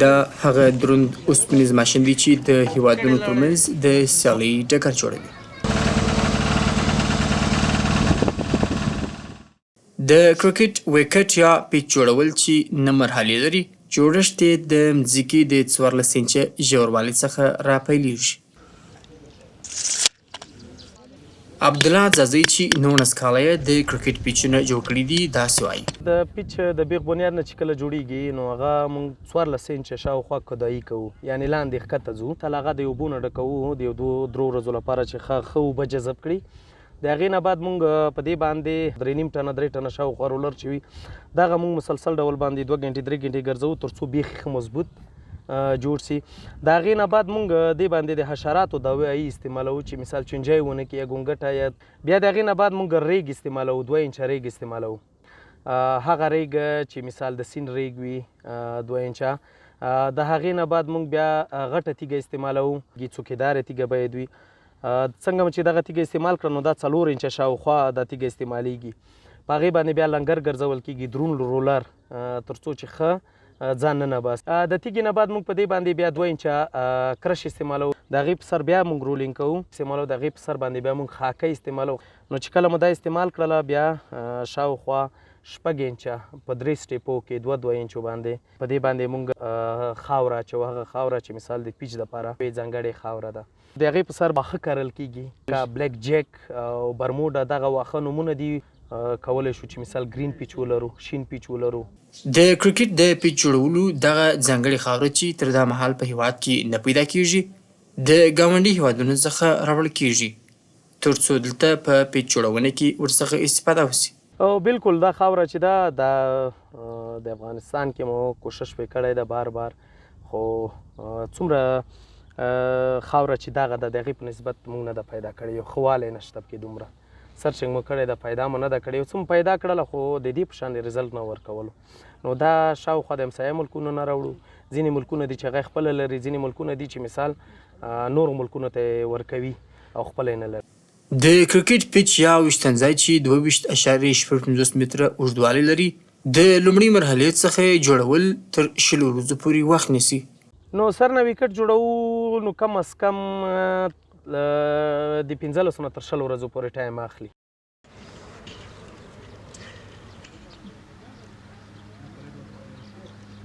دا هغه دروند اوسپنیز ماشین دی چې د هیوادونو ترمنځ د سیالۍ ډګر جوړوي. د کرکټ ویکټ یا پیچ جوړول چې نه مرحلې لري، جوړښت یې د مځکې د 14 انچه ژوروالي څخه راپیلېږي. عبدالله ځاځی چې 19 کاله یې د کرکټ پیچونه جوړ کړي دي داسې وایي. د پیچ د بیغ بنیاد نه چې کله جوړیږي نو هغه موږ 14 انچه شاوخوا کدایي کوو، یعنې لاندې ښکته ځو، تل هغه د اوبو نه ډکوو د یو 2-3 ورځو لپاره چې ښه اوبه جذب کړي. د هغې نه بعد موږ په دې باندې 3.5 ټنه 3 ټنه شاوخوا رولر چې وي دغه موږ مسلسل ډول باندې 2 غنټې 3 غنټې ګرځوو تر څو بیخي ښه مضبوط جوړ سي. د هغې نه بعد موږ دې باندې د حشراتو دوایي استعمالوو چې مثال چونجی ونه کړي یا ګونګټه یا بیا د هغې نه بعد موږ ریګ استعمالوو، 2 انچه ریګ استعمالوو. هغه ریګ چې مثال د سین ریګ وي 2 انچه. د هغې نه بعد موږ بیا غټه تیږه استعمالوو، څوکیداره تیږه باید وي. څنګه چې دغه تیږه استعمال کړه نو دا 4 انچه شاوخوا دا تیږه استعمالیږي. په هغې باندې بیا لنګر ګرځول کېږي، درون رولر تر څو چې ښه ځان نه نباس. د تیږې نه بعد موږ په دې باندې بیا 2 انچه کرش استعمالوو. د هغې په سر بیا موږ رولینګ کوو استعمالوو. د هغې په سر باندې بیا موږ خاکه استعمالوو. نو چې کله مو دا استعمال کړله بیا شاوخوا 6 انچه په 3 سټیپو کې 2 انچو باندې په دې باندې موږ خاوره اچوو. هغه خاوره چې مثال د پیچ دپاره ځانګړې خاوره ده. د هغې په سر واښه کرل کېږي، بلیک جیک او برموډا دغه واښه نومونه دي. کولی شو چې مثال ګرین پیچ ولرو، شین پیچ ولرو. د کرکټ د پیچ جوړولو دغه ځانګړې خاوره چې تر دا مهال په هیواد کې نه پیدا کېږي، د ګاونډي هیوادونو څخه راوړل کېږي تر څو دلته په پیچ جوړونه کې ورڅخه استفاده وسي. او بالکل دا خاوره چې ده د افغانستان کې مو کوشش پې کړی ده بار بار، خو څومره خاوره چې دغه ده د هغې په نسبت موږ نه ده پیدا کړې، یو ښه والی نشته پکې دومره. سرچنګ مو کړی ده، پیدا مو نه ده کړې، یو څه مو پیدا کړله خو د دې په شان د رزلټ نه ورکولو. نو دا شاوخوا د همسایه ملکونو نه راوړو. ځینې ملکونه دي چې هغه خپله لري، ځینې ملکونه دي چې مثال نورو ملکونو ته یې ورکوي او خپله یې نه لري. د کرکټ پیچ یا ویشتنځای چې 22.55 متره اوږدوالی لري، د لومړۍ مرحلې څخه یې جوړول تر 20 ورځو پورې وخت نیسي. نو سر نه ویکټ جوړوو نو کم از کم د 15 نه تر 20 ورځو پورې ټایم اخلي.